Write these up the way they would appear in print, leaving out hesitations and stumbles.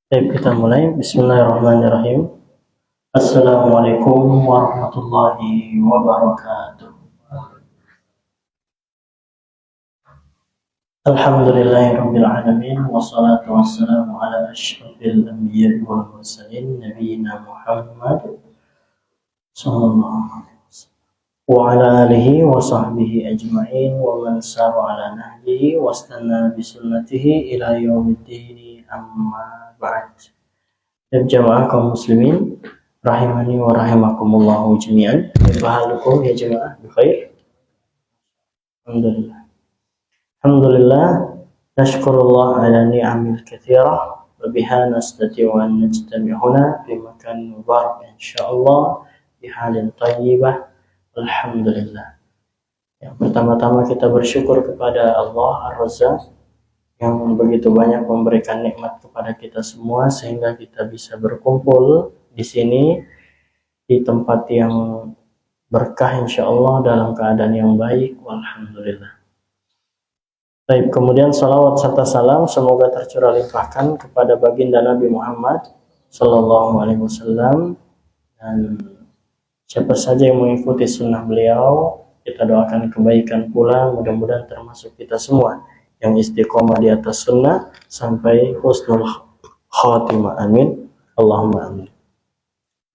Baik, kita mulai. Bismillahirrahmanirrahim. Assalamualaikum warahmatullahi wabarakatuh. Alhamdulillahirabbil alamin wassalatu wassalamu ala asyrafil anbiya'i wal mursalin nabiyina Muhammad sallallahu alaihi wasallam wa ala alihi wa sahbihi ajma'in wa man sara ala nahjihi wastanna bi sunnatihi ila yaumiddin amma ba'd. Dan jamaah kaum muslimin rahimani wa rahimakumullah jami'an. Bahalukum ya jamaah bikhair. Alhamdulillah nashkurullah ala ni'amil katsirah wa biha nastati'u an najtami' huna fi makan mubarak insyaallah bi halin thayyibah. Alhamdulillah. Yang pertama-tama kita bersyukur kepada Allah Ar-Razzaq yang begitu banyak memberikan nikmat kepada kita semua sehingga kita bisa berkumpul di sini di tempat yang berkah insyaallah dalam keadaan yang baik. Walhamdulillah. Baik, kemudian salawat serta salam semoga tercurah limpahkan kepada baginda Nabi Muhammad sallallahu alaihi wasallam dan siapa saja yang mengikuti sunnah beliau, kita doakan kebaikan pula, mudah-mudahan termasuk kita semua yang istiqomah di atas sunnah sampai husnul khatimah. Amin. Allahumma amin.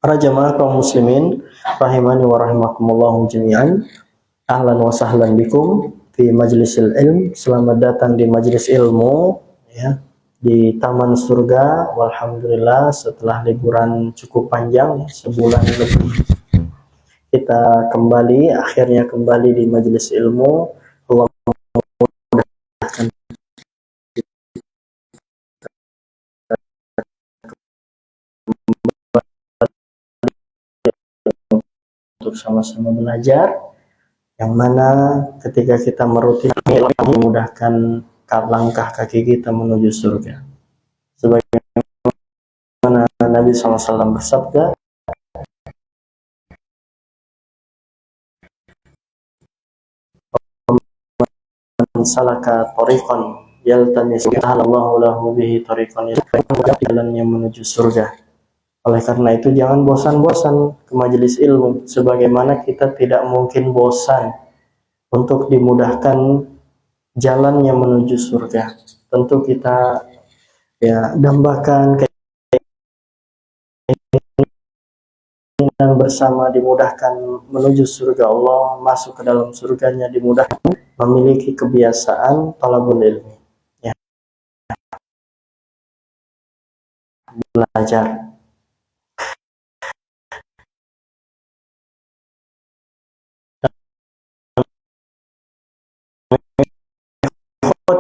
Para jamaah kaum muslimin rahimani wa rahimakumullah jami'an. Ahlan wa sahlan bikum fi majlisil ilm. Selamat datang di majlis ilmu ya, di taman surga. Walhamdulillah setelah liburan cukup panjang ya, sebulan lebih kita akhirnya kembali di majlis ilmu. Allah untuk sama-sama belajar, yang mana ketika kita merutinkan memudahkan langkah kaki kita menuju surga. Sebagaimana Nabi SAW bersabda, salaka tariqan yaltamisu Allahu lahu bihi tariqan, jalan yang menuju surga. Oleh karena itu jangan bosan-bosan ke majelis ilmu, sebagaimana kita tidak mungkin bosan untuk dimudahkan jalan yang menuju surga. Tentu kita ya dambakan keinginan bersama dimudahkan menuju surga Allah, masuk ke dalam surganya dimudahkan, memiliki kebiasaan talabul ilmi ya, belajar.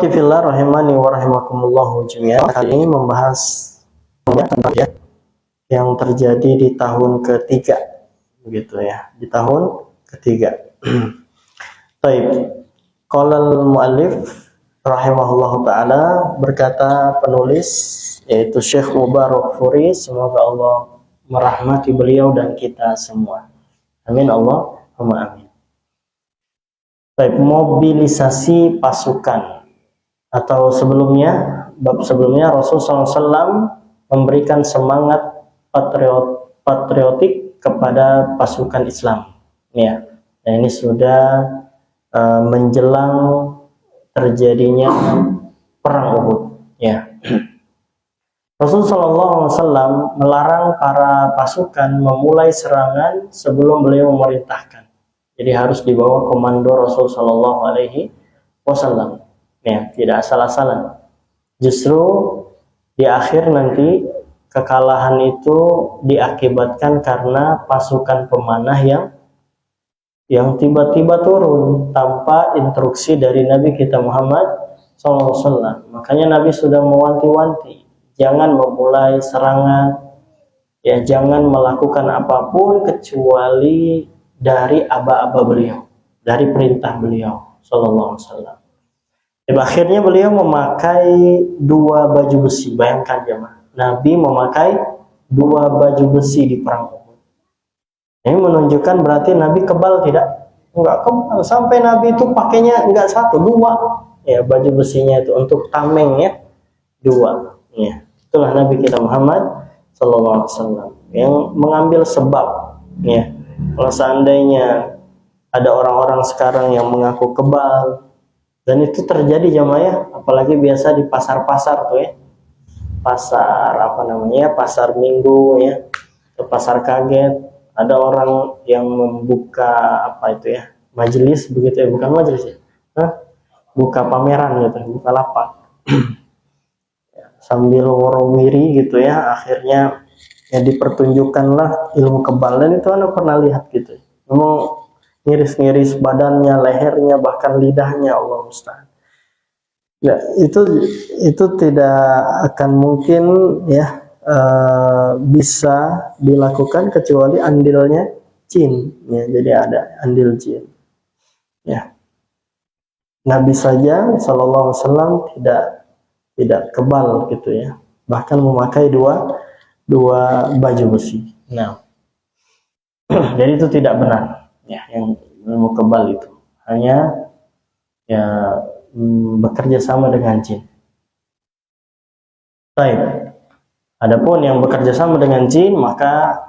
Fillah rahimani wa rahimakumullah jami'an. Kali ini membahas yang terjadi di tahun ketiga begitu ya, di tahun ketiga. Baik, qala al-muallif rahimahullahu taala, berkata penulis yaitu Syekh Mubarakfuri, semoga Allah merahmati beliau dan kita semua. Amin Allahumma amin. Baik, mobilisasi pasukan. Atau bab sebelumnya Rasulullah SAW memberikan semangat patriotik kepada pasukan Islam ya. Nah, ini sudah menjelang terjadinya perang Uhud ya. Rasulullah SAW melarang para pasukan memulai serangan sebelum beliau memerintahkan. Jadi harus dibawa komando Rasulullah SAW. Ya, tidak asal-asalan. Justru di akhir nanti kekalahan itu diakibatkan karena pasukan pemanah yang tiba-tiba turun tanpa instruksi dari Nabi kita Muhammad SAW. Makanya Nabi sudah mewanti-wanti, jangan memulai serangan, ya jangan melakukan apapun kecuali dari aba-aba beliau, dari perintah beliau SAW. Dan akhirnya beliau memakai 2 baju besi. Bayangkan jemaah, Nabi memakai 2 baju besi di perang Uhud. Ini menunjukkan berarti Nabi kebal tidak? Enggak kebal. Sampai Nabi itu pakainya enggak 1, 2 ya baju besinya itu untuk tameng ya, 2 ya. Itulah Nabi kita Muhammad sallallahu alaihi wasallam yang mengambil sebab, ya. Kalau seandainya ada orang-orang sekarang yang mengaku kebal, dan itu terjadi jamaah ya, apalagi biasa di pasar-pasar tuh ya, pasar apa namanya, pasar minggu ya, atau pasar kaget, ada orang yang membuka apa itu ya, majelis begitu ya, bukan majelis ya, buka pameran gitu, buka lapak sambil warawiri gitu ya, akhirnya ya dipertunjukkanlah ilmu kebal. Dan itu Anda pernah lihat gitu, memang ngiris-ngiris badannya, lehernya, bahkan lidahnya, Allah musta'an. Ya, itu tidak akan mungkin ya bisa dilakukan kecuali andilnya jin ya. Jadi ada andil jin ya. Nabi saja sallallahu alaihi wasallam tidak kebal gitu ya, bahkan memakai dua baju besi. Nah, jadi itu tidak benar ya, yang ilmu kebal itu hanya ya bekerja sama dengan jin. Baik. Adapun yang bekerja sama dengan jin, maka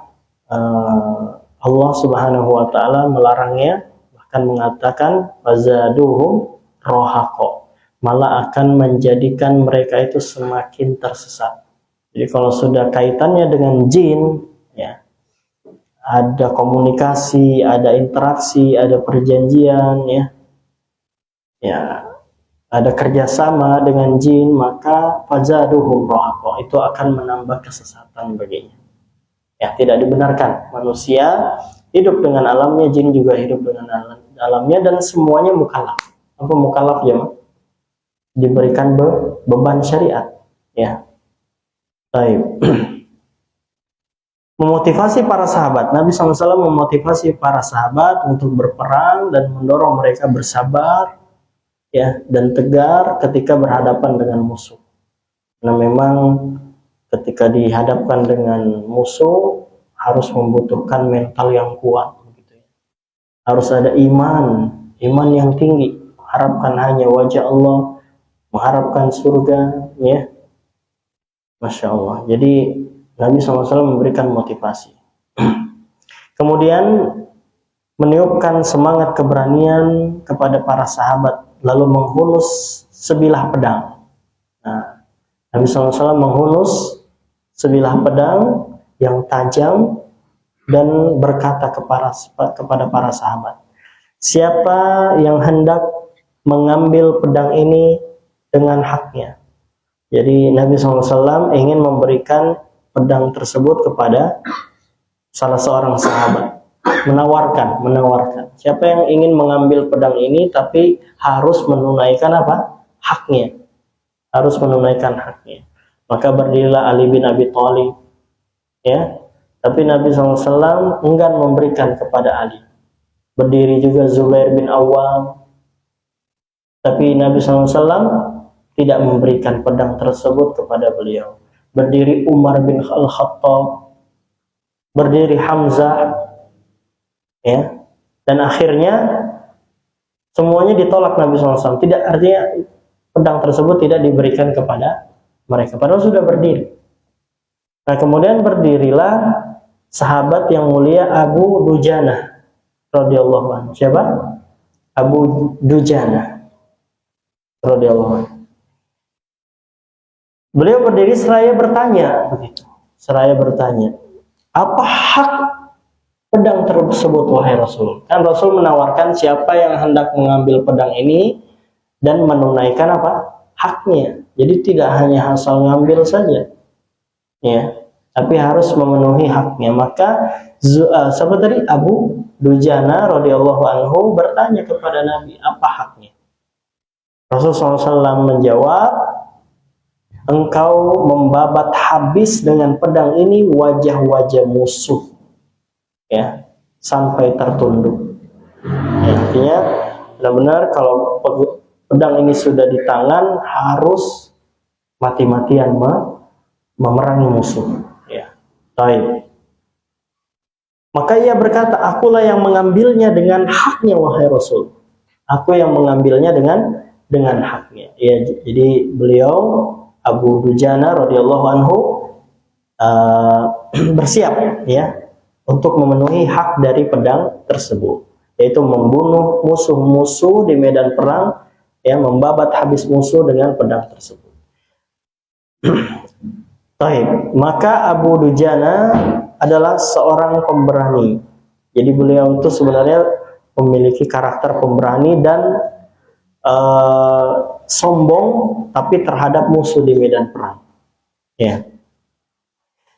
Allah Subhanahu wa taala melarangnya, bahkan mengatakan fazaduhum rohaqo, malah akan menjadikan mereka itu semakin tersesat. Jadi kalau sudah kaitannya dengan jin ya, ada komunikasi, ada interaksi, ada perjanjian ya, ada kerjasama dengan jin, maka fazaduhum rohaqo, itu akan menambah kesesatan baginya. Ya, tidak dibenarkan manusia hidup dengan alamnya, jin juga hidup dengan alamnya, dan semuanya mukallaf. Apa mukallaf ya? Diberikan beban syariat ya. Baik. Memotivasi para sahabat, Nabi SAW memotivasi para sahabat untuk berperang dan mendorong mereka bersabar ya, dan tegar ketika berhadapan dengan musuh. Nah, memang ketika dihadapkan dengan musuh harus membutuhkan mental yang kuat gitu ya. Harus ada iman yang tinggi, harapkan hanya wajah Allah, mengharapkan surga ya. Masya Allah. Jadi Nabi SAW memberikan motivasi. Kemudian meniupkan semangat keberanian kepada para sahabat, lalu menghunus sebilah pedang. Nah, Nabi SAW menghunus sebilah pedang yang tajam dan berkata kepada para sahabat, siapa yang hendak mengambil pedang ini dengan haknya. Jadi Nabi SAW ingin memberikan pedang tersebut kepada salah seorang sahabat, menawarkan. Siapa yang ingin mengambil pedang ini tapi harus menunaikan apa? Haknya. Harus menunaikan haknya. Maka berdirilah Ali bin Abi Thalib. Ya. Tapi Nabi SAW enggan memberikan kepada Ali. Berdiri juga Zubair bin Awam. Tapi Nabi SAW tidak memberikan pedang tersebut kepada beliau. Berdiri Umar bin Al-Khattab, berdiri Hamzah, ya, dan akhirnya semuanya ditolak Nabi SAW. Tidak, artinya pedang tersebut tidak diberikan kepada mereka, padahal sudah berdiri. Nah, kemudian berdirilah sahabat yang mulia Abu Dujana radhiyallahu anhu. Siapa? Abu Dujana radhiyallahu anhu. Beliau berdiri seraya bertanya, begitu. Seraya bertanya, apa hak pedang tersebut wahai Rasul? Kan Rasul menawarkan siapa yang hendak mengambil pedang ini dan menunaikan apa? Haknya. Jadi tidak hanya asal ngambil saja, ya, tapi harus memenuhi haknya. Maka sahabat tadi Abu Dujana radhiyallahu anhu bertanya kepada Nabi, apa haknya? Rasulullah SAW menjawab, engkau membabat habis dengan pedang ini wajah-wajah musuh, ya, sampai tertunduk. Ya, artinya benar-benar kalau pedang ini sudah di tangan harus mati-matian memerangi musuh. Ya, baik. Maka ia berkata, akulah yang mengambilnya dengan haknya wahai Rasul. Aku yang mengambilnya dengan haknya. Ya, jadi beliau Abu Dujana radhiyallahu anhu bersiap ya untuk memenuhi hak dari pedang tersebut, yaitu membunuh musuh-musuh di medan perang, ya, membabat habis musuh dengan pedang tersebut. Baik, maka Abu Dujana adalah seorang pemberani. Jadi beliau itu sebenarnya memiliki karakter pemberani dan sombong, tapi terhadap musuh di medan perang. Ya.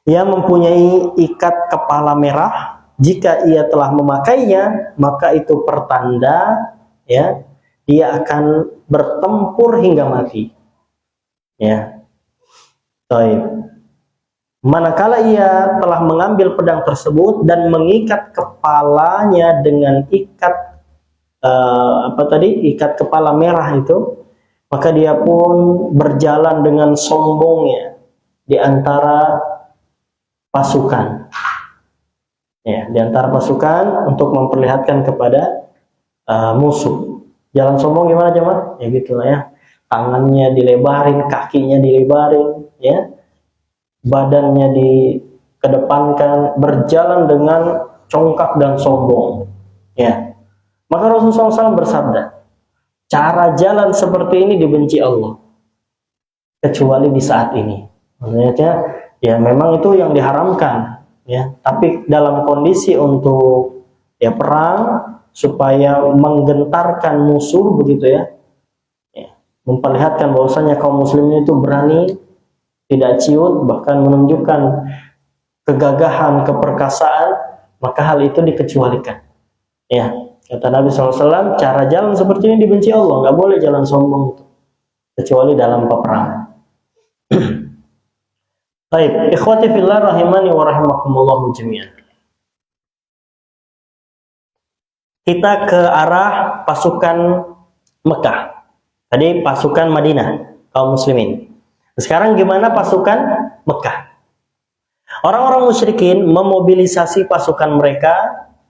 Ia mempunyai ikat kepala merah. Jika ia telah memakainya, maka itu pertanda, ya, dia akan bertempur hingga mati. Ya. Baik. Manakala ia telah mengambil pedang tersebut dan mengikat kepalanya dengan ikat ikat kepala merah itu, maka dia pun berjalan dengan sombongnya di antara pasukan, ya, di antara pasukan untuk memperlihatkan kepada musuh. Jalan sombong gimana jemaah? Ya gitulah ya, tangannya dilebarin, kakinya dilebarin, ya, badannya dikedepankan, berjalan dengan congkak dan sombong, ya. Maka Rasulullah SAW bersabda, cara jalan seperti ini dibenci Allah, kecuali di saat ini. Maksudnya, ya memang itu yang diharamkan, ya. Tapi dalam kondisi untuk ya perang, supaya menggentarkan musuh begitu ya, memperlihatkan bahwasanya kaum muslimin itu berani, tidak ciut, bahkan menunjukkan kegagahan, keperkasaan, maka hal itu dikecualikan. Ya, kata Nabi SAW, cara jalan seperti ini dibenci Allah, nggak boleh jalan sombong itu, kecuali dalam peperangan. Baik, ikhwati fillah rahimani wa rahimakumullah jami'an. Kita ke arah pasukan Mekah. Tadi pasukan Madinah, kaum muslimin. Sekarang gimana pasukan Mekah? Orang-orang musyrikin memobilisasi pasukan mereka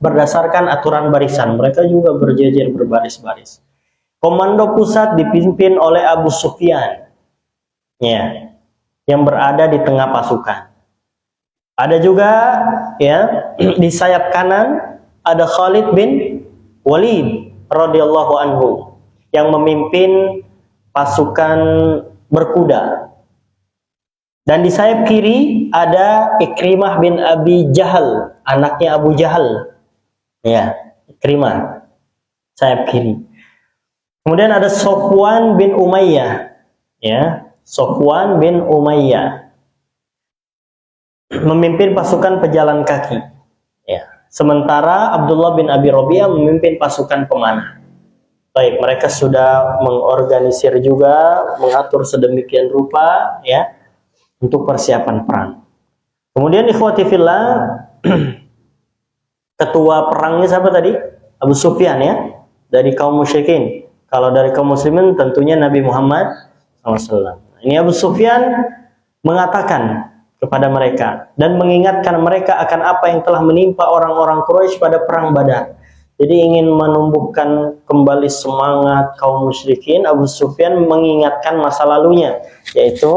berdasarkan aturan barisan. Mereka juga berjejer berbaris-baris. Komando pusat dipimpin oleh Abu Sufyan, ya, yang berada di tengah pasukan. Ada juga, ya, di sayap kanan ada Khalid bin Walid radhiyallahu anhu yang memimpin pasukan berkuda. Dan di sayap kiri ada Ikrimah bin Abi Jahal, anaknya Abu Jahal. Ya, Ikrimah, sayap kiri. Kemudian ada Sofwan bin Umayyah, ya, Sofwan bin Umayyah memimpin pasukan pejalan kaki. Ya. Sementara Abdullah bin Abi Rabi'ah memimpin pasukan pemanah. Baik, mereka sudah mengorganisir juga, mengatur sedemikian rupa, ya, untuk persiapan perang. Kemudian ikhwati fillah, ketua perangnya siapa tadi? Abu Sufyan, ya, dari kaum musyrikin. Kalau dari kaum muslimin tentunya Nabi Muhammad SAW. Ini Abu Sufyan mengatakan kepada mereka dan mengingatkan mereka akan apa yang telah menimpa orang-orang Quraisy pada perang Badar. Jadi ingin menumbuhkan kembali semangat kaum musyrikin. Abu Sufyan mengingatkan masa lalunya, yaitu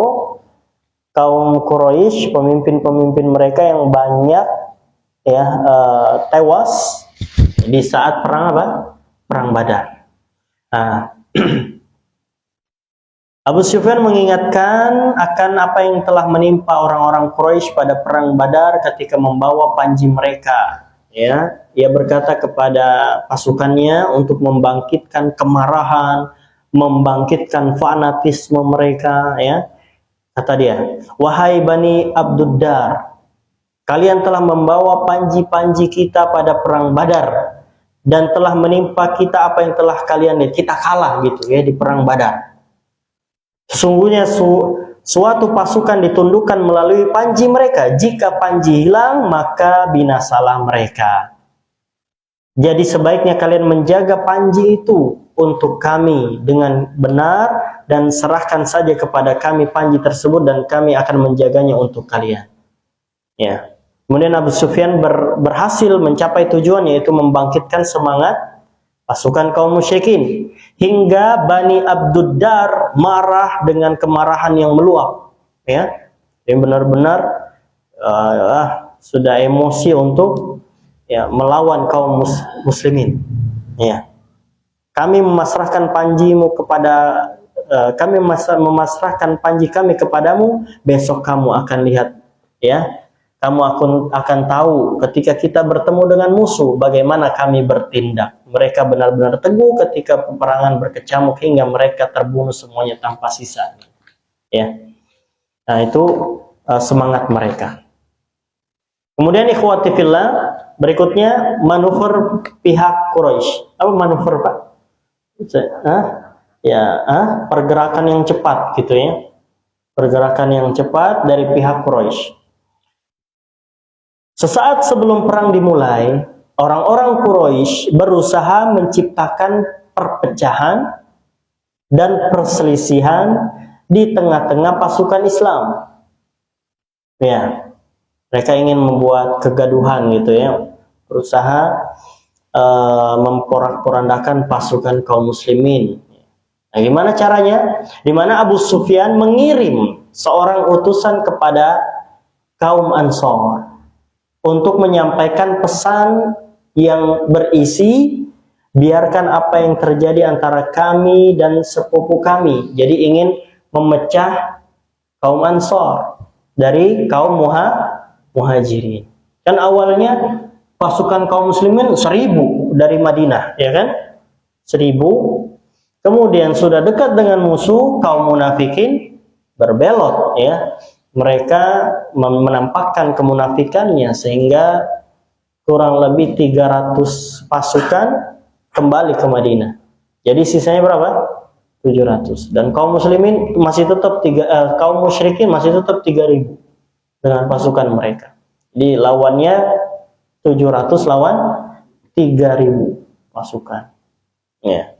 kaum Quraisy, pemimpin-pemimpin mereka yang banyak, ya, tewas di saat perang apa? Perang Badar. Nah, Abu Sufyan mengingatkan akan apa yang telah menimpa orang-orang Quraisy pada perang Badar ketika membawa panji mereka. Ya, ia berkata kepada pasukannya untuk membangkitkan kemarahan, membangkitkan fanatisme mereka. Ya, kata dia, wahai Bani Abduddar, kalian telah membawa panji-panji kita pada perang Badar dan telah menimpa kita apa yang telah kalian lihat. Kita kalah gitu ya di perang Badar. Sesungguhnya suatu pasukan ditundukkan melalui panji mereka. Jika panji hilang, maka binasalah mereka. Jadi sebaiknya kalian menjaga panji itu untuk kami dengan benar dan serahkan saja kepada kami panji tersebut dan kami akan menjaganya untuk kalian. Ya. Kemudian Abu Sufyan berhasil mencapai tujuan, yaitu membangkitkan semangat pasukan kaum musyrikin, hingga Bani Abduddar marah dengan kemarahan yang meluap, ya. Yang benar-benar sudah emosi untuk ya melawan kaum muslimin. Ya. Kami memasrahkan panjimu kepada kami memasrahkan panji kami kepadamu, besok kamu akan lihat, ya. Kamu akan tahu ketika kita bertemu dengan musuh bagaimana kami bertindak. Mereka benar-benar teguh ketika peperangan berkecamuk hingga mereka terbunuh semuanya tanpa sisa. Ya. Nah, itu semangat mereka. Kemudian ikhwati fillah, berikutnya manuver pihak Quraisy. Apa manuver, Pak? Pergerakan yang cepat gitu ya. Pergerakan yang cepat dari pihak Quraisy. Sesaat sebelum perang dimulai, orang-orang Quraisy berusaha menciptakan perpecahan dan perselisihan di tengah-tengah pasukan Islam. Ya, mereka ingin membuat kegaduhan gitu ya, berusaha memporak-porandakan pasukan kaum muslimin. Nah, gimana caranya? Di mana Abu Sufyan mengirim seorang utusan kepada kaum Ansor untuk menyampaikan pesan yang berisi, biarkan apa yang terjadi antara kami dan sepupu kami. Jadi ingin memecah kaum Ansor dari kaum Muhajirin. Kan awalnya pasukan kaum muslimin 1000 dari Madinah, ya kan? 1000. Kemudian sudah dekat dengan musuh, kaum munafikin berbelot, ya. Mereka menampakkan kemunafikannya sehingga kurang lebih 300 pasukan kembali ke Madinah. Jadi sisanya berapa? 700. Dan kaum muslimin masih tetap kaum musyrikin masih tetap 3000 dengan pasukan mereka. Jadi lawannya 700 lawan 3000 pasukan. Ya.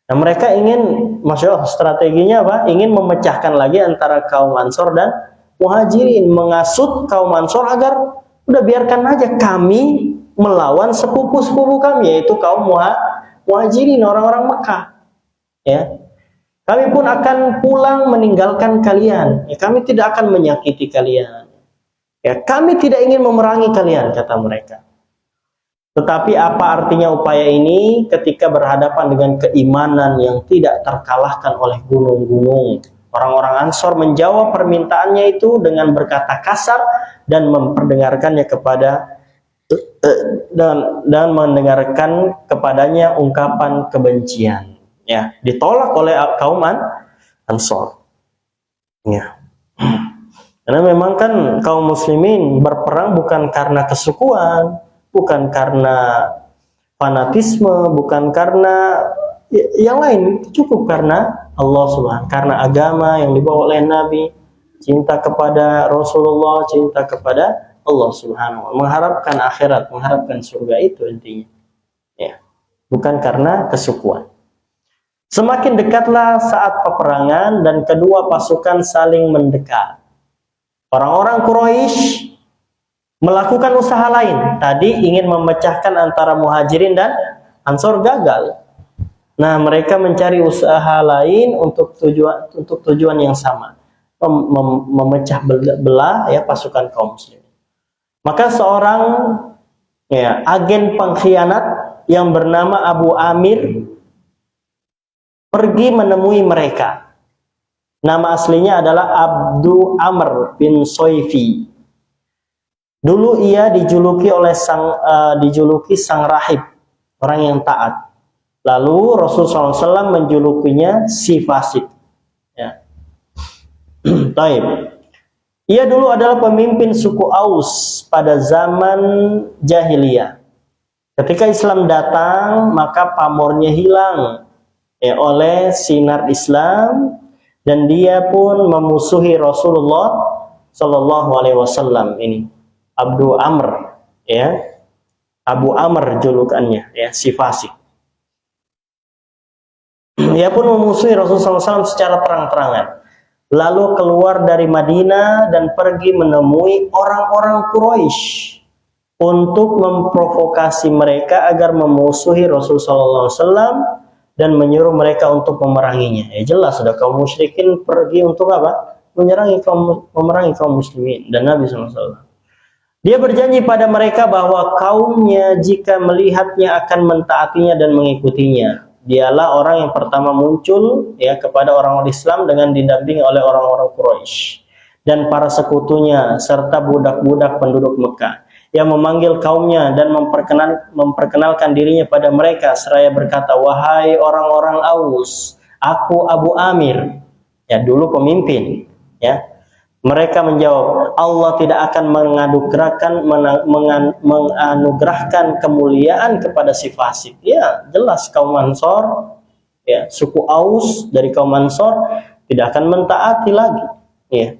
Nah, mereka ingin, Masya Allah, strateginya apa? Ingin memecahkan lagi antara kaum Ansor dan Muhajirin, mengasut kaum Ansor agar udah biarkan aja kami melawan sepupu-sepupu kami, yaitu kaum Muhajirin, orang-orang Mekah. Ya, kami pun akan pulang meninggalkan kalian. Ya, kami tidak akan menyakiti kalian. Ya, kami tidak ingin memerangi kalian, kata mereka. Tetapi apa artinya upaya ini ketika berhadapan dengan keimanan yang tidak terkalahkan oleh gunung-gunung? Orang-orang Ansor menjawab permintaannya itu dengan berkata kasar dan memperdengarkannya kepada dan mendengarkan kepadanya ungkapan kebencian. Ya, ditolak oleh kaum Ansor. Ya. Karena memang kan kaum muslimin berperang bukan karena kesukuan, bukan karena fanatisme, bukan karena yang lain, cukup karena Allah Subhanahu, karena agama yang dibawa oleh Nabi, cinta kepada Rasulullah, cinta kepada Allah Subhanahu, mengharapkan akhirat, mengharapkan surga, itu intinya. Ya, bukan karena kesukuan. Semakin dekatlah saat peperangan dan kedua pasukan saling mendekat. Orang-orang Quraisy melakukan usaha lain. Tadi ingin memecahkan antara Muhajirin dan Ansor, gagal. Nah, mereka mencari usaha lain untuk tujuan yang sama, memecah belah ya pasukan kaum muslimin. Maka seorang agen pengkhianat yang bernama Abu Amir pergi menemui mereka. Nama aslinya adalah Abdu Amr bin Soifi. Dulu ia dijuluki sang rahib, orang yang taat. Lalu Rasulullah SAW menjulukinya si fasik. Ya. Taib. Ia dulu adalah pemimpin suku Aus pada zaman jahiliyah. Ketika Islam datang, maka pamornya hilang oleh sinar Islam, dan dia pun memusuhi Rasulullah SAW. Ini Abdu Amr, ya, Abu Amr julukannya, ya, si fasik. Dia pun memusuhi Rasulullah SAW secara terang-terangan. Lalu keluar dari Madinah dan pergi menemui orang-orang Quraisy untuk memprovokasi mereka agar memusuhi Rasulullah SAW dan menyuruh mereka untuk memeranginya. Jelas sudah kaum musyrikin pergi untuk apa? Memerangi kaum muslimin dan Nabi SAW. Dia berjanji pada mereka bahwa kaumnya jika melihatnya akan mentaatinya dan mengikutinya. Dialah orang yang pertama muncul ya kepada orang-orang Islam dengan didampingi oleh orang-orang Quraisy dan para sekutunya serta budak-budak penduduk Mekah yang memanggil kaumnya dan memperkenalkan dirinya pada mereka seraya berkata, wahai orang-orang Aus, aku Abu Amir, ya dulu pemimpin, ya. Mereka menjawab, Allah tidak akan menganugerahkan kemuliaan kepada si fasik. Ya, jelas kaum Ansor, ya, suku Aus dari kaum Ansor tidak akan mentaati lagi, ya.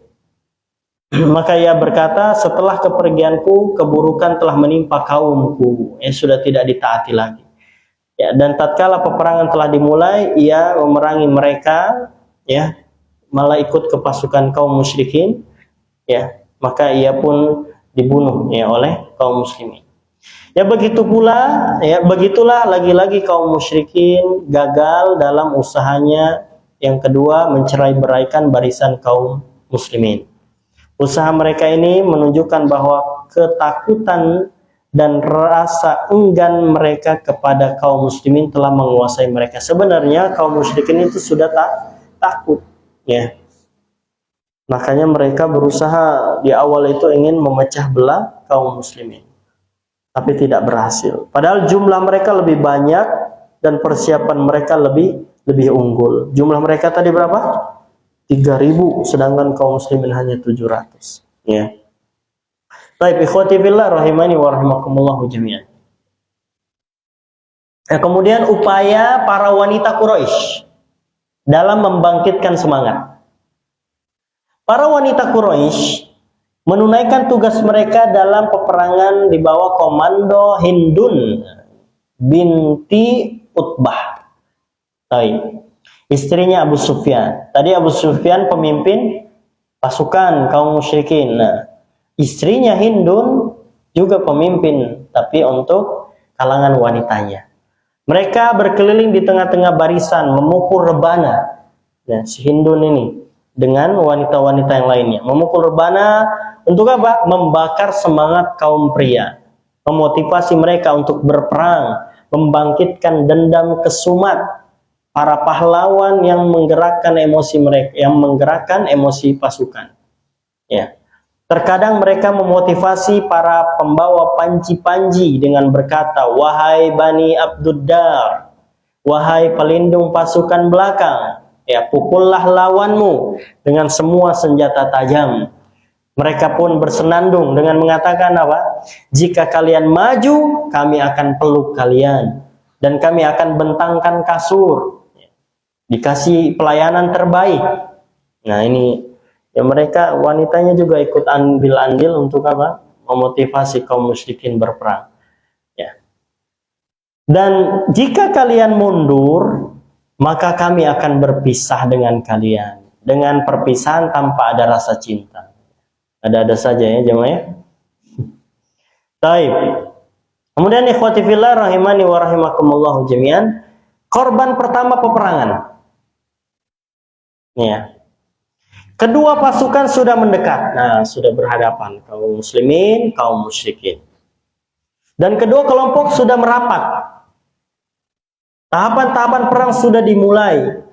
Maka ia berkata, setelah kepergianku keburukan telah menimpa kaumku, sudah tidak ditaati lagi. Ya, dan tatkala peperangan telah dimulai, ia memerangi mereka, ya, malah ikut ke pasukan kaum musyrikin, ya, maka ia pun dibunuh ya oleh kaum muslimin. Ya begitu pula, ya begitulah lagi-lagi kaum musyrikin gagal dalam usahanya yang kedua mencerai-beraikan barisan kaum muslimin. Usaha mereka ini menunjukkan bahwa ketakutan dan rasa enggan mereka kepada kaum muslimin telah menguasai mereka. Sebenarnya kaum musyrikin itu sudah takut, ya. Makanya mereka berusaha di awal itu ingin memecah belah kaum muslimin, tapi tidak berhasil. Padahal jumlah mereka lebih banyak dan persiapan mereka lebih unggul. Jumlah mereka tadi berapa? 3.000, sedangkan kaum muslimin hanya 700. Ya. Baik, ikhwati fillah rahimani wa rahimakumullah jami'an. Kemudian upaya para wanita Quraisy dalam membangkitkan semangat. Para wanita Quraisy menunaikan tugas mereka dalam peperangan di bawah komando Hindun binti Utbah. Baik. Istrinya Abu Sufyan. Tadi Abu Sufyan pemimpin pasukan kaum musyrikin. Nah, istrinya Hindun juga pemimpin, tapi untuk kalangan wanitanya. Mereka berkeliling di tengah-tengah barisan, memukul rebana. Nah, si Hindun ini dengan wanita-wanita yang lainnya. Memukul rebana untuk apa? Membakar semangat kaum pria. Memotivasi mereka untuk berperang. Membangkitkan dendam kesumat para pahlawan yang menggerakkan emosi mereka, yang menggerakkan emosi pasukan. Ya. Terkadang mereka memotivasi para pembawa panji-panji dengan berkata, wahai Bani Abduddar, wahai pelindung pasukan belakang, ya pukullah lawanmu dengan semua senjata tajam. Mereka pun bersenandung dengan mengatakan apa? Jika kalian maju, kami akan peluk kalian dan kami akan bentangkan kasur. Dikasih pelayanan terbaik. Nah ini ya, mereka wanitanya juga ikut ambil andil untuk apa? Memotivasi kaum musyrikin berperang. Ya. Dan jika kalian mundur, maka kami akan berpisah dengan kalian dengan perpisahan tanpa ada rasa cinta. Ada-ada saja ya jemaah ya. Baik. Kemudian ikhwati fillah rahimani wa rahimakumullah jami'an, korban pertama peperangan. Ya. Kedua pasukan sudah mendekat. Nah, sudah berhadapan kaum muslimin, kaum musyrikin. Dan kedua kelompok sudah merapat. Tahapan-tahapan perang sudah dimulai.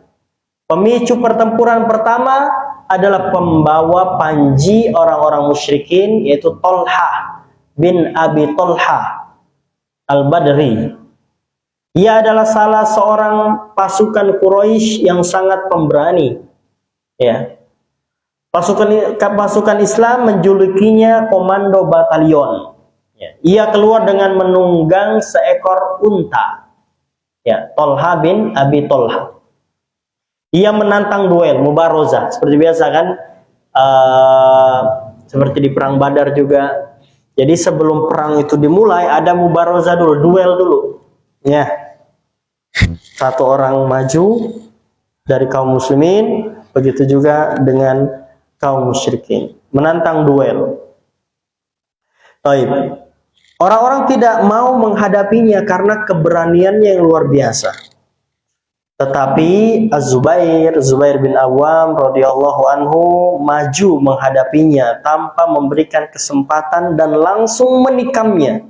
Pemicu pertempuran pertama adalah pembawa panji orang-orang musyrikin, yaitu Tolha bin Abi Tolha Al-Badri. Ia adalah salah seorang pasukan Quraisy yang sangat pemberani. Ya. Pasukan Islam menjulukinya komando batalion. Ya. Ia keluar dengan menunggang seekor unta. Ya, Tolha bin Abi Tolha. Ia menantang duel, mubarozah. Seperti biasa kan, seperti di perang Badar juga. Jadi sebelum perang itu dimulai, ada mubarozah dulu, duel dulu. Ya, satu orang maju dari kaum muslimin, begitu juga dengan kaum musyrikin, menantang duel. Baik. Orang-orang tidak mau menghadapinya karena keberaniannya yang luar biasa. Tetapi Zubair bin Awam radhiyallahu anhu maju menghadapinya tanpa memberikan kesempatan dan langsung menikamnya.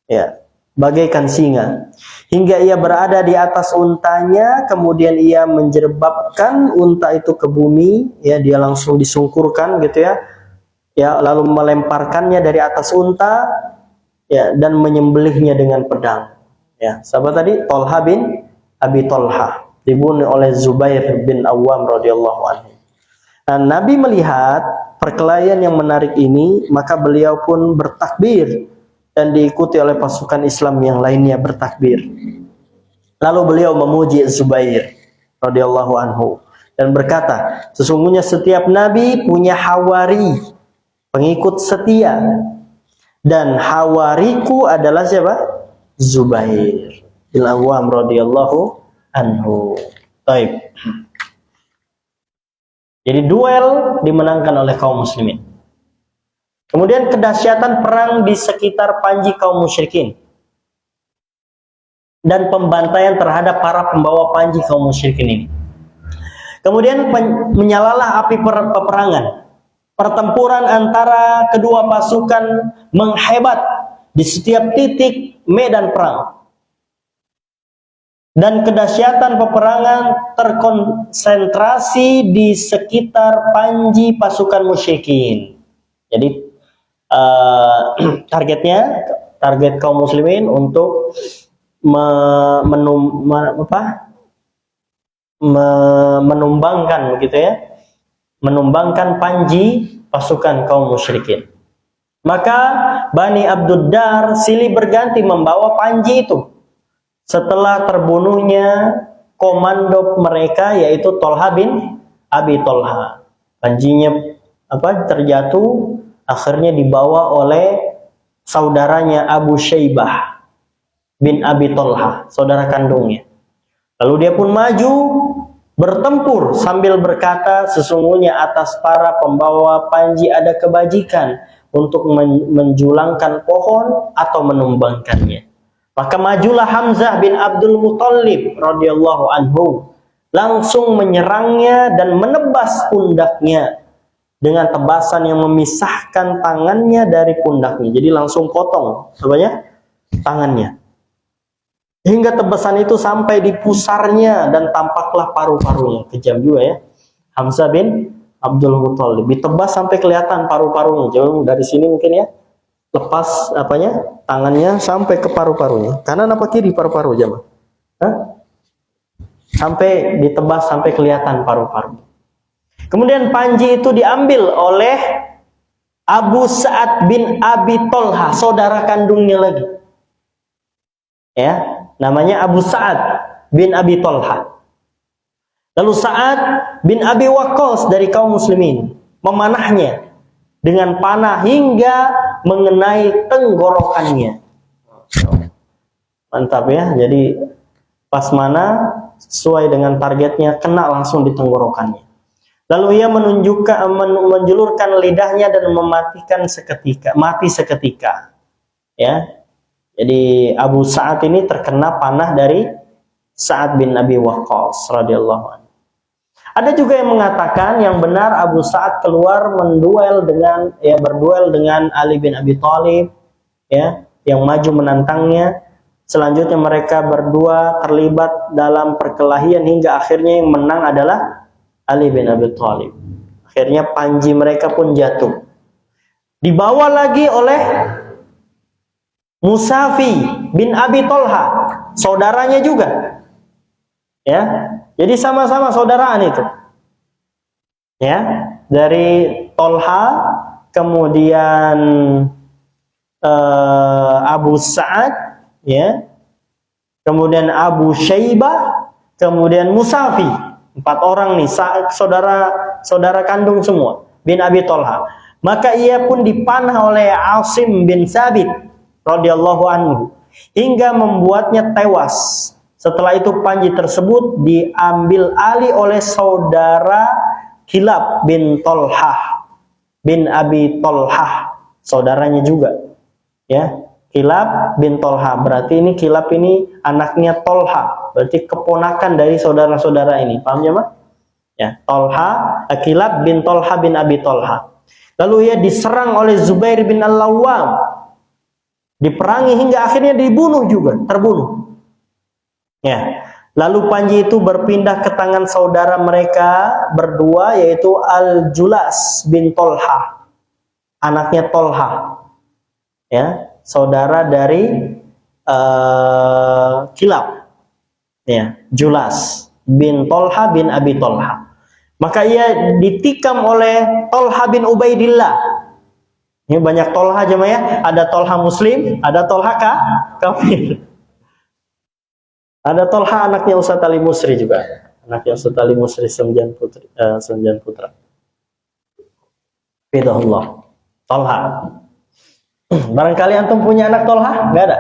Ya, bagaikan singa. Hingga ia berada di atas untanya, kemudian ia menjerebabkan unta itu ke bumi, ya, dia langsung disungkurkan gitu ya. Ya, lalu melemparkannya dari atas unta, ya, dan menyembelihnya dengan pedang. Ya, sahabat tadi Tolha bin Abi Tolha dibunuh oleh Zubair bin Awam radhiyallahu anhu. Nah, Nabi melihat perkelahian yang menarik ini, maka beliau pun bertakbir dan diikuti oleh pasukan Islam yang lainnya bertakbir. Lalu beliau memuji Zubair radhiyallahu anhu dan berkata, sesungguhnya setiap nabi punya hawari, pengikut setia, dan hawariku adalah siapa? Zubair bin Awam radhiyallahu anhu. Baik. Jadi duel dimenangkan oleh kaum muslimin. Kemudian kedahsyatan perang di sekitar panji kaum musyrikin dan pembantaian terhadap para pembawa panji kaum musyrikin ini. Kemudian menyalalah api peperangan. Pertempuran antara kedua pasukan menghebat di setiap titik medan perang. Dan kedahsyatan peperangan terkonsentrasi di sekitar panji pasukan musyrikin. Jadi target kaum muslimin untuk menumbangkan begitu ya, menumbangkan panji pasukan kaum musyrikin. Maka Bani Abduddar silih berganti membawa panji itu setelah terbunuhnya komando mereka, yaitu Tolha bin Abi Tolha. Panjinya terjatuh, akhirnya dibawa oleh saudaranya Abu Syaibah bin Abi Tolha, saudara kandungnya. Lalu dia pun maju bertempur sambil berkata, sesungguhnya atas para pembawa panji ada kebajikan untuk menjulangkan pohon atau menumbangkannya. Maka majulah Hamzah bin Abdul Muthalib radhiyallahu anhu, langsung menyerangnya dan menebas pundaknya dengan tebasan yang memisahkan tangannya dari pundaknya. Jadi langsung potong tangannya. Hingga tebasan itu sampai di pusarnya dan tampaklah paru-parunya. Kejam juga ya. Hamzah bin Abdul Muthalib ditebas sampai kelihatan paru-parunya. Jauh dari sini mungkin ya. Lepas tangannya sampai ke paru-parunya. Kanan apa kiri paru-paru jemaah? Sampai ditebas sampai kelihatan paru-paru. Kemudian panji itu diambil oleh Abu Sa'ad bin Abi Tolha, saudara kandungnya lagi. Ya, namanya Abu Sa'ad bin Abi Tolha. Lalu Sa'ad bin Abi Waqqas dari kaum muslimin memanahnya dengan panah hingga mengenai tenggorokannya. Mantap ya. Jadi pas mana sesuai dengan targetnya, kena langsung di tenggorokannya. Lalu ia menjulurkan lidahnya dan mati seketika. Ya. Jadi Abu Sa'ad ini terkena panah dari Sa'ad bin Abi Waqqas radhiyallahu anhu. Ada juga yang mengatakan yang benar Abu Sa'ad keluar berduel dengan Ali bin Abi Thalib, ya, yang maju menantangnya. Selanjutnya mereka berdua terlibat dalam perkelahian hingga akhirnya yang menang adalah Ali bin Abi Thalib. Akhirnya panji mereka pun jatuh. Dibawa lagi oleh Musafi bin Abi Tolha, saudaranya juga. Ya. Jadi sama-sama saudaraan itu. Ya, dari Tolha, kemudian Abu Sa'ad, ya. Kemudian Abu Syaibah, kemudian Musafi. 4 orang nih, saudara kandung semua bin Abi Tolha. Maka ia pun dipanah oleh Asim bin Sabit radhiyallahu anhu hingga membuatnya tewas. Setelah itu panji tersebut diambil alih oleh saudara Kilab bin Tolhah bin Abi Tolhah, saudaranya juga. Ya, Kilab bin Tolha. Berarti ini Kilab ini anaknya Tolha. Berarti keponakan dari saudara-saudara ini. Paham ya, Mas? Ya, Kilab bin Tolha bin Abi Tolha. Lalu ia diserang oleh Zubair bin Al-Lawwam. Diperangi hingga akhirnya dibunuh juga, terbunuh. Ya. Lalu Panji itu berpindah ke tangan saudara mereka berdua, yaitu Al-Julas bin Tolha, anaknya Tolha, ya, saudara dari Kilab, ya, Julas bin Tolha bin Abi Tolha. Maka ia ditikam oleh Tolha bin Ubaidillah. Ini banyak Tolha jemaah ya, ada Tolha Muslim, ada Tolha kafir. Ada Tolha anaknya Ustaz Ali Musri juga. Anaknya Ustaz Ali Musri Semjan Putra. Fidahullah. Tolha. Barangkali antum punya anak Tolha? Enggak ada?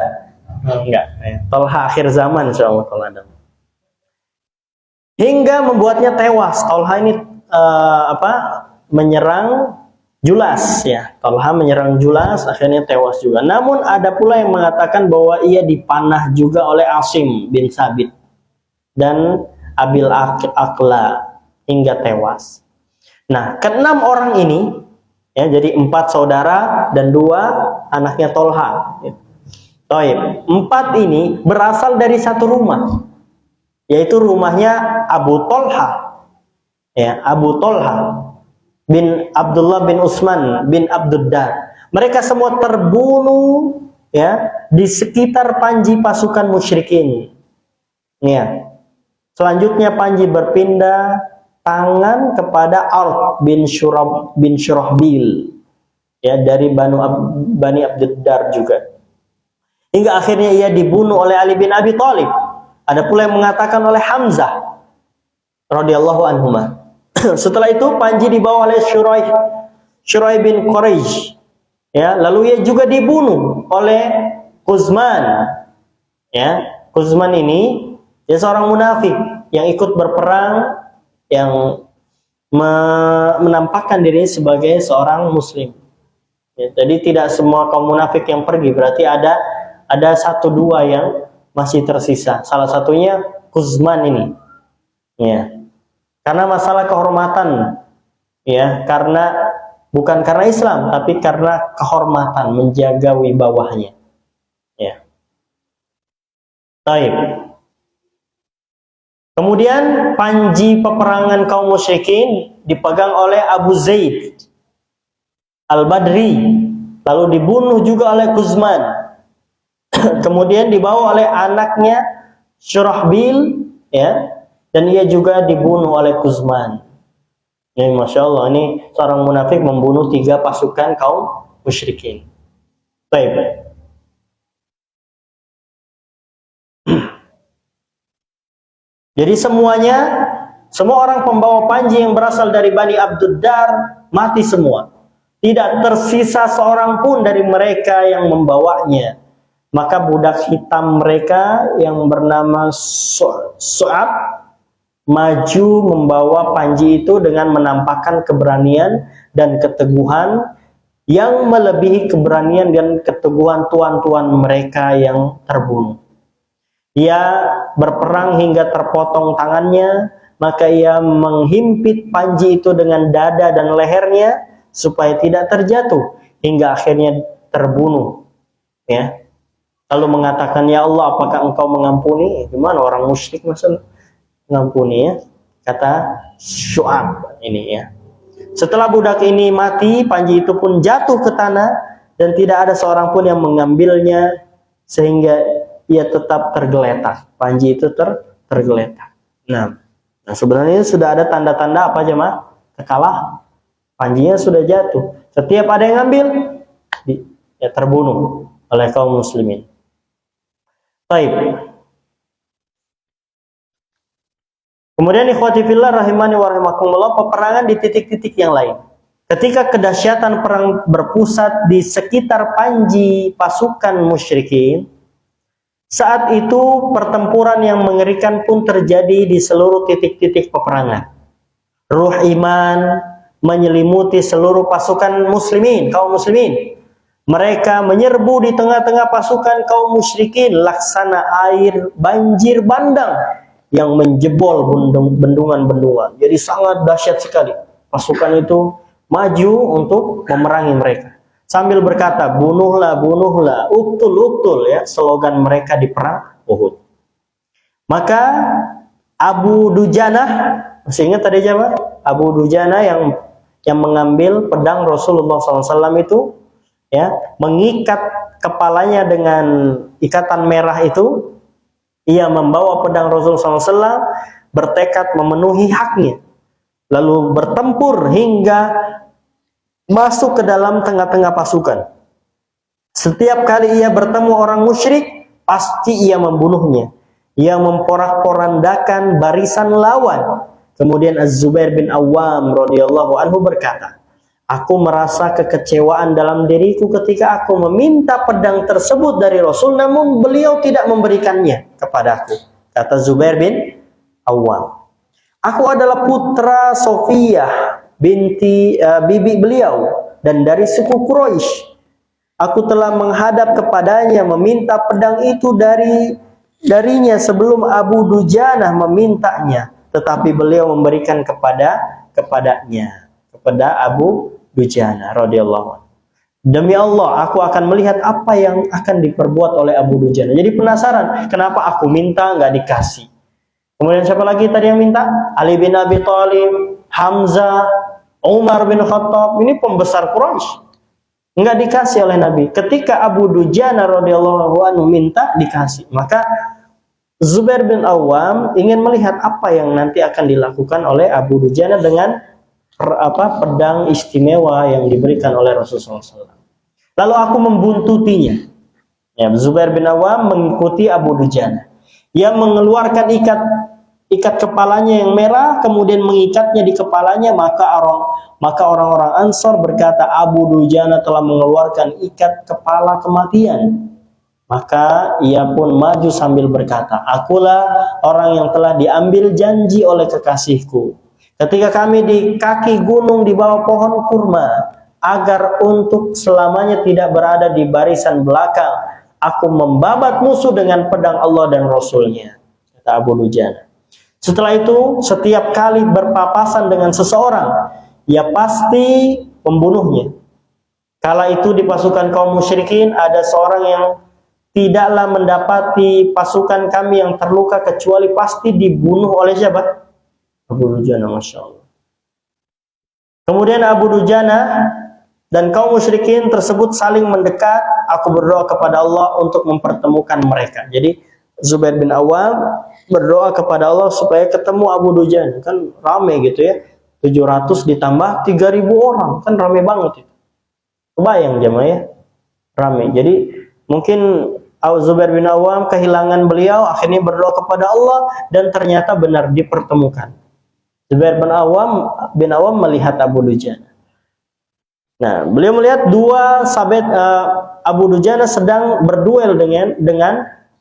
Enggak. Tolha akhir zaman insyaallah Tolha ada. Hingga membuatnya tewas. Tolha ini menyerang Julas, ya. Tolha menyerang Julas, akhirnya tewas juga. Namun ada pula yang mengatakan bahwa ia dipanah juga oleh Asim bin Sabit dan Abil Aqla hingga tewas. Nah, keenam orang ini, ya, jadi 4 saudara dan 2 anaknya Tolha. Taib. 4 ini berasal dari satu rumah, yaitu rumahnya Abu Tolha, ya, Abu Tolha bin Abdullah bin Utsman bin Abduddar. Mereka semua terbunuh, ya, di sekitar Panji pasukan musyrikin. Ya. Selanjutnya Panji berpindah tangan kepada Arq bin Syurahbil, ya, dari Bani Abduddar juga. Hingga akhirnya ia dibunuh oleh Ali bin Abi Thalib. Ada pula yang mengatakan oleh Hamzah radhiyallahu anhuma. Setelah itu Panji dibawa oleh Syurai bin Quraisy, ya, lalu ia juga dibunuh oleh Kuzman, ya. Kuzman ini dia seorang munafik yang ikut berperang, yang menampakkan diri sebagai seorang muslim, ya. Jadi tidak semua kaum munafik yang pergi, berarti ada 1-2 yang masih tersisa. Salah satunya Kuzman ini, ya. Karena masalah kehormatan, ya, bukan karena Islam, tapi karena kehormatan, menjaga wibawahnya, ya. Baik. Kemudian panji peperangan kaum musyrikin dipegang oleh Abu Zaid Al-Badri, lalu dibunuh juga oleh Kuzman. Kemudian dibawa oleh anaknya Syurahbil, ya. Dan ia juga dibunuh oleh Kuzman. Ini Masya Allah, ini seorang munafik membunuh 3 pasukan kaum musyrikin. Baik. Jadi semua orang pembawa panji yang berasal dari Bani Abduddar mati semua. Tidak tersisa seorang pun dari mereka yang membawanya. Maka budak hitam mereka yang bernama Su'ab maju membawa panji itu dengan menampakkan keberanian dan keteguhan yang melebihi keberanian dan keteguhan tuan-tuan mereka yang terbunuh. Ia berperang hingga terpotong tangannya, maka ia menghimpit panji itu dengan dada dan lehernya supaya tidak terjatuh hingga akhirnya terbunuh, ya. Lalu mengatakan, "Ya Allah, apakah engkau mengampuni?" Gimana orang musyrik masalah mengampuni, ya, kata Syu'ab ini, ya. Setelah budak ini mati, panji itu pun jatuh ke tanah dan tidak ada seorang pun yang mengambilnya, sehingga ia tetap tergeletak. Panji itu tergeletak. Nah, sebenarnya sudah ada tanda-tanda apa jemaah? Kekalahan. Panjinya sudah jatuh. Setiap ada yang ngambil, ya terbunuh oleh kaum muslimin. Baik. Kemudian ikhwati fillah rahimani wa rahimakumullah, peperangan di titik-titik yang lain. Ketika kedahsyatan perang berpusat di sekitar panji pasukan musyrikin, saat itu pertempuran yang mengerikan pun terjadi di seluruh titik-titik peperangan. Ruh iman menyelimuti seluruh pasukan muslimin, kaum muslimin. Mereka menyerbu di tengah-tengah pasukan kaum musyrikin laksana air banjir bandang yang menjebol bendungan-bendungan. Jadi sangat dahsyat sekali. Pasukan itu maju untuk memerangi mereka. Sambil berkata, bunuhlah, bunuhlah, uktul, uktul, ya, slogan mereka di perang Uhud. Maka Abu Dujanah, masih ingat tadi siapa? Abu Dujanah yang mengambil pedang Rasulullah SAW itu, ya, mengikat kepalanya dengan ikatan merah itu. Ia membawa pedang Rasulullah SAW, bertekad memenuhi haknya, lalu bertempur hingga masuk ke dalam tengah-tengah pasukan. Setiap kali ia bertemu orang musyrik, pasti ia membunuhnya. Ia memporak-porandakan barisan lawan. Kemudian Az-Zubair bin Awam radhiyallahu anhu berkata, aku merasa kekecewaan dalam diriku ketika aku meminta pedang tersebut dari Rasul, namun beliau tidak memberikannya kepadaku. Kata Zubair bin Awam, aku adalah putra Sofiyah binti bibi beliau dan dari suku Quraisy. Aku telah menghadap kepadanya meminta pedang itu darinya sebelum Abu Dujanah memintanya, tetapi beliau memberikan kepadanya, kepada Abu Dujanah radhiyallahu anhu. Demi Allah, aku akan melihat apa yang akan diperbuat oleh Abu Dujanah. Jadi penasaran, kenapa aku minta nggak dikasih? Kemudian siapa lagi tadi yang minta? Ali bin Abi Thalib, Hamzah, Umar bin Khattab, ini pembesar Quraisy. Nggak dikasih oleh Nabi. Ketika Abu Dujanah radhiyallahu anhu minta, dikasih. Maka Zubair bin Awam ingin melihat apa yang nanti akan dilakukan oleh Abu Dujanah dengan pedang istimewa yang diberikan oleh Rasulullah SAW. Lalu aku membuntutinya. Ya, Zubair bin Awam mengikuti Abu Dujanah. Ia mengeluarkan ikat kepalanya yang merah, kemudian mengikatnya di kepalanya. Maka orang-orang Ansor berkata, Abu Dujanah telah mengeluarkan ikat kepala kematian. Maka ia pun maju sambil berkata, akulah orang yang telah diambil janji oleh kekasihku ketika kami di kaki gunung di bawah pohon kurma, agar untuk selamanya tidak berada di barisan belakang. Aku membabat musuh dengan pedang Allah dan Rasulnya, kata Abu Dujanah. Setelah itu, setiap kali berpapasan dengan seseorang, ia pasti membunuhnya. Kala itu di pasukan kaum musyrikin ada seorang yang tidaklah mendapati pasukan kami yang terluka kecuali pasti dibunuh oleh siapa? Abu Dujanah, Masya Allah. Kemudian Abu Dujanah dan kaum musyrikin tersebut saling mendekat. Aku berdoa kepada Allah untuk mempertemukan mereka. Jadi Zubair bin Awam berdoa kepada Allah supaya ketemu Abu Dujanah. Kan rame gitu ya, 700 ditambah 3000 orang, kan rame banget itu. Kebayang jemaah ya, rame. Jadi mungkin Zubair bin Awam kehilangan beliau, akhirnya berdoa kepada Allah dan ternyata benar dipertemukan. Zubair bin Awam melihat Abu Dujanah. Nah, beliau melihat dua sahabat Abu Dujanah sedang berduel dengan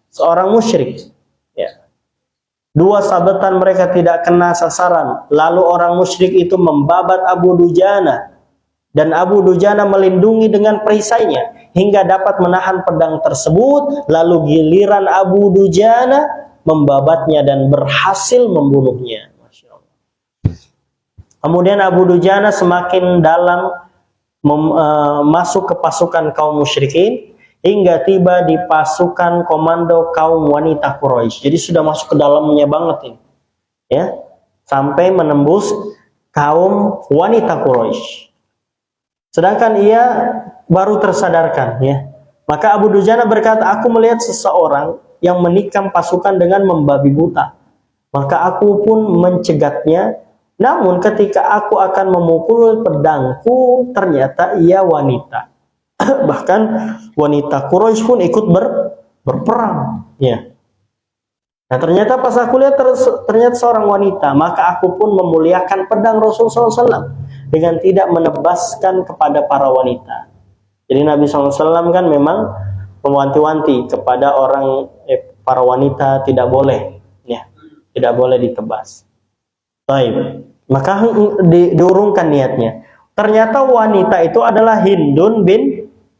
seorang musyrik. Ya. Dua sahabatan mereka tidak kena sasaran. Lalu orang musyrik itu membabat Abu Dujanah. Dan Abu Dujanah melindungi dengan perisainya hingga dapat menahan pedang tersebut. Lalu giliran Abu Dujanah membabatnya dan berhasil membunuhnya. Masya Allah. Kemudian Abu Dujanah semakin dalam masuk ke pasukan kaum musyrikin hingga tiba di pasukan komando kaum wanita Quraisy. Jadi sudah masuk ke dalamnya banget ini, ya, sampai menembus kaum wanita Quraisy. Sedangkan ia baru tersadarkan, ya. Maka Abu Dujanah berkata, aku melihat seseorang yang menikam pasukan dengan membabi buta. Maka aku pun mencegatnya. Namun ketika aku akan memukul pedangku, ternyata ia wanita. Bahkan wanita Quraisy pun ikut berperang. Ya. Nah, ternyata pas aku lihat ternyata seorang wanita, maka aku pun memuliakan pedang Rasulullah SAW dengan tidak menebaskan kepada para wanita. Jadi Nabi SAW kan memang mewanti-wanti kepada para wanita tidak boleh, ya, tidak boleh ditebas. Baik. Maka diurungkan niatnya. Ternyata wanita itu adalah Hindun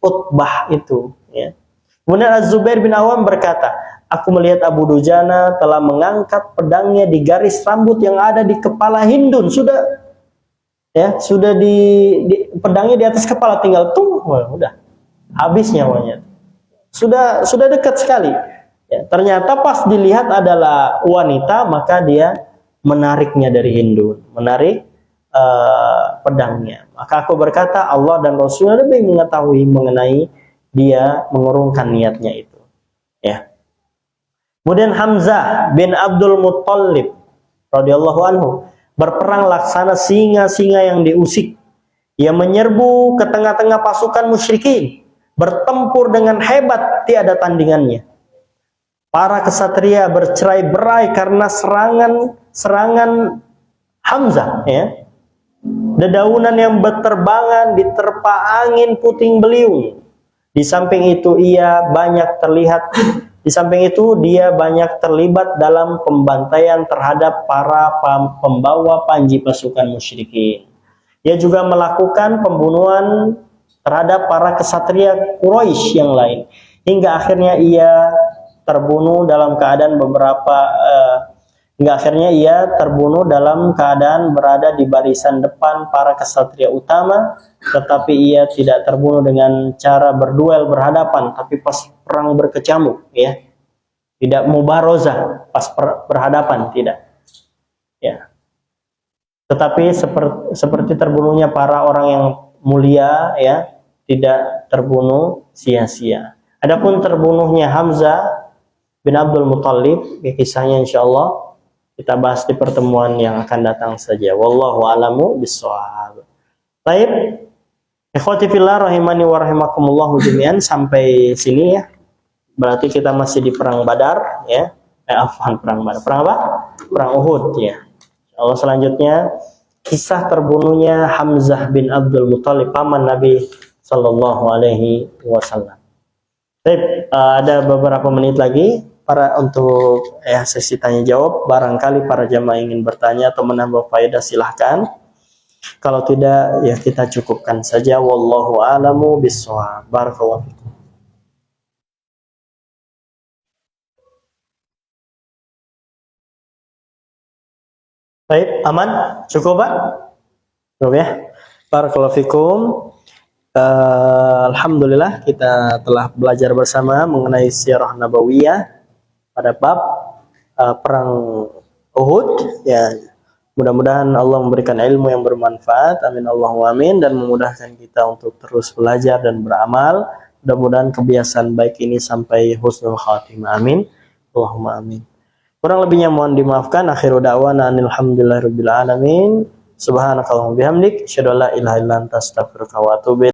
Utbah itu, ya. Kemudian Az-Zubair bin Awam berkata, aku melihat Abu Dujana telah mengangkat pedangnya di garis rambut yang ada di kepala Hindun. Sudah pedangnya di atas kepala, tinggal udah habis nyawanya. Sudah dekat sekali. Ya, ternyata pas dilihat adalah wanita, maka dia menariknya dari Hindun, menarik pedangnya. Maka aku berkata, Allah dan Rasulnya lebih mengetahui mengenai dia mengurungkan niatnya itu. Ya. Kemudian Hamzah bin Abdul Muttalib radhiyallahu anhu berperang laksana singa-singa yang diusik. Ia menyerbu ke tengah-tengah pasukan musyrikin, bertempur dengan hebat, tiada tandingannya. Para kesatria bercerai-berai karena serangan Hamzah, ya. Dedaunan yang berterbangan diterpa angin puting beliung. Di samping itu dia banyak terlibat dalam pembantaian terhadap para pembawa panji pasukan musyrikin. Dia juga melakukan pembunuhan terhadap para kesatria Quraisy yang lain, hingga akhirnya ia terbunuh dalam keadaan berada di barisan depan para kesatria utama, tetapi ia tidak terbunuh dengan cara berduel berhadapan, tapi pas perang berkecamuk, ya. Tidak mubarozah pas berhadapan, tidak. Ya. Tetapi seperti terbunuhnya para orang yang mulia, ya, tidak terbunuh sia-sia. Adapun terbunuhnya Hamzah bin Abdul Muttalib, kisahnya insyaallah kita bahas di pertemuan yang akan datang saja. Wallahu a'lamu bishawab. Baik, ikhwati fillah rahimani wa rahimakumullah jami'an, sampai sini ya. Berarti kita masih di perang Badar, ya. Perang Badar. Perang apa? Perang Uhud, ya. Allah, selanjutnya kisah terbunuhnya Hamzah bin Abdul Muttalib, paman Nabi sallallahu alaihi wasallam. Baik, ada beberapa menit lagi untuk sesi tanya jawab. Barangkali para jamaah ingin bertanya atau menambah faedah, silahkan. Kalau tidak, ya kita cukupkan saja. Wallahu a'lamu bishawab. Barakallahu fikum. Baik, aman? Cukup, Pak? Cukup, ya? Barakallahu fikum. Alhamdulillah kita telah belajar bersama mengenai sirah nabawiyah pada bab perang Uhud, ya. Mudah-mudahan Allah memberikan ilmu yang bermanfaat, amin Allahumma amin, dan memudahkan kita untuk terus belajar dan beramal. Mudah-mudahan kebiasaan baik ini sampai husnul khatimah, amin Allahumma amin. Kurang lebihnya mohon dimaafkan. Akhiru da'wana alhamdulillahirabbil alamin. Subhanakallahumma bihamdik, asyhadu an la ilaha illa anta, astaghfiruka wa atubu ilaik.